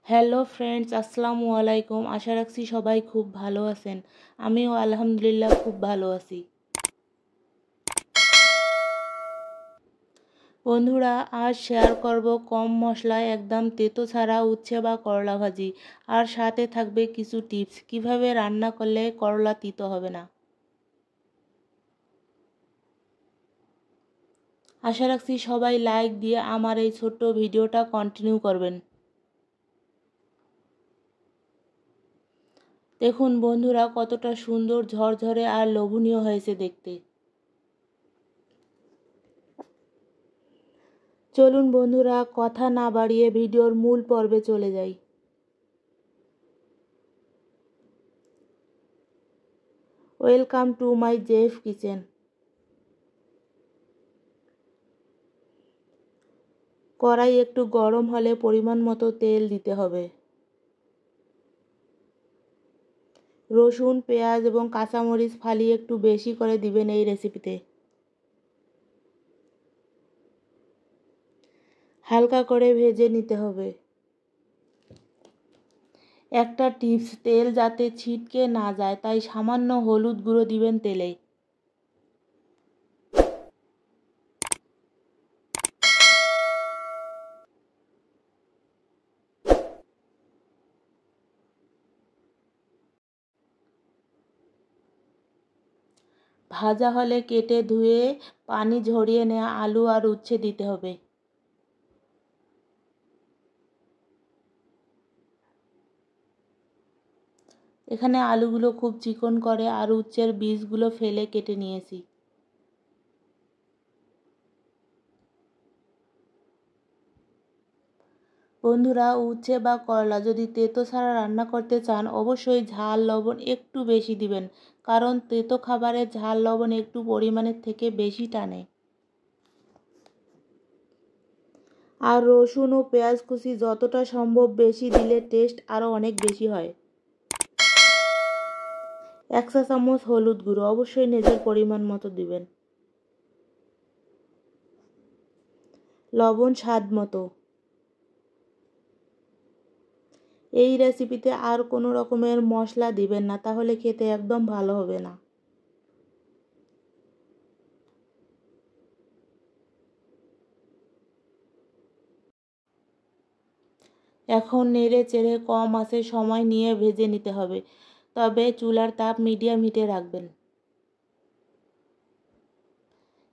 Hello friends, আসসালামু আলাইকুম। আশা রাখছি সবাই খুব ভালো আছেন। আমিও আলহামদুলিল্লাহ খুব ভালো আছি। বন্ধুরা, আজ শেয়ার করব কম মশলায় একদম তেতো ছাড়া উচ্ছে বা করলা ভাজি। আর সাথে থাকবে কিছু টিপস কিভাবে রান্না করলে করলা তিতো হবে না। আশা রাখছি সবাই লাইক দিয়ে আমার এই ছোট্ট ভিডিওটা কন্টিনিউ করবেন। দেখুন বন্ধুরা, কতটা সুন্দর ঝরঝরে আর লোভনীয় হয়েছে দেখতে। চলুন বন্ধুরা, কথা না বাড়িয়ে ভিডিওর মূল পর্বে চলে যাই। Welcome to my Jeff kitchen. কড়াই একটু গরম হলে পরিমাণ মতো তেল দিতে হবে। রসুন, পেঁয়াজ এবং কাঁচামরিচ ফালি একটু বেশি করে দিবেন এই রেসিপিতে। হালকা করে ভেজে নিতে হবে। একটা টিপস, তেল যাতে ছিটকে না যায় তাই সামান্য হলুদ গুঁড়ো দিবেন তেলে। ভাজা হলে কেটে ধুয়ে পানি ঝরিয়ে নেওয়া আলু আর উচ্ছে দিতে হবে। এখানে আলুগুলো খুব চিকন করে আর উচ্ছের বীজগুলো ফেলে কেটে নিয়েছি। বন্ধুরা, উচ্ছে বা করলা যদি তেতো ছাড়া রান্না করতে চান অবশ্যই ঝাল লবণ একটু বেশি দিবেন, কারণ তেতো খাবারে ঝাল লবণ একটু পরিমাণের থেকে বেশি টানে। আর রসুন ও পেঁয়াজ কুচি যতটা সম্ভব বেশি দিলে টেস্ট আরও অনেক বেশি হয়। 1 চা চামচ হলুদ গুঁড়ো অবশ্যই নিজের পরিমাণ মতো দিবেন। লবণ স্বাদ মতো। এই রেসিপিতে আর কোনো রকমের মশলা দিবেন না, তাহলে খেতে একদম ভালো হবে না। এখন নেড়ে চেড়ে কম আঁচে সময় নিয়ে ভেজে নিতে হবে, তবে চুলার তাপ মিডিয়াম হিটে রাখবেন।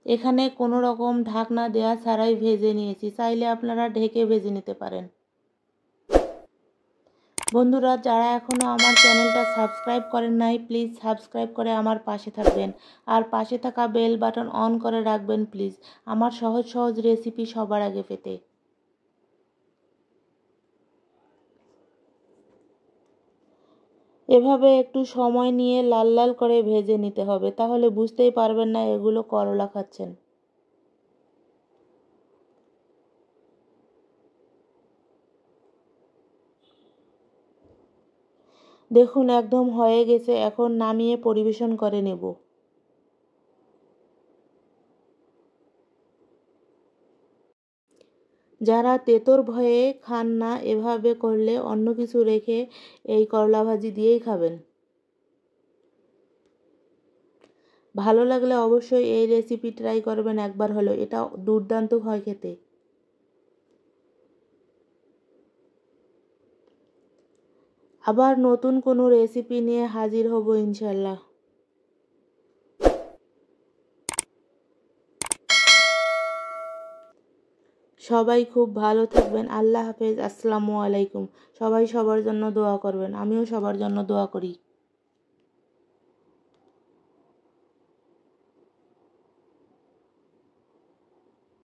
এখানে কোনো রকম ঢাকনা দেওয়া ছাড়াই ভেজে নিয়েছি, চাইলে আপনারা ঢেকে ভেজে নিতে পারেন। বন্ধুরা, যারা এখনও আমার চ্যানেলটা সাবস্ক্রাইব করেন নাই প্লিজ সাবস্ক্রাইব করে আমার পাশে থাকবেন, আর পাশে থাকা বেল বাটন অন করে রাখবেন প্লিজ, আমার সহজ সহজ রেসিপি সবার আগে পেতে। এভাবে একটু সময় নিয়ে লাল লাল করে ভেজে নিতে হবে, তাহলে বুঝতেই পারবেন না এগুলো করলা খাচ্ছেন। দেখুন একদম হয়ে গেছে, এখন নামিয়ে পরিবেশন করে নেব। যারা তেঁতোর ভয়ে খান না, এভাবে করলে অন্য কিছু রেখে এই করলা ভাজি দিয়েই খাবেন। ভালো লাগলে অবশ্যই এই রেসিপি ট্রাই করবেন একবার হলেও, এটা দুর্দান্ত হয় খেতে। আবার নতুন কোনো রেসিপি নিয়ে হাজির হব ইনশাল্লাহ। সবাই খুব ভালো থাকবেন। আল্লাহ হাফেজ। আসসালামু আলাইকুম। সবাই সবার জন্য দোয়া করবেন, আমিও সবার জন্য দোয়া করি।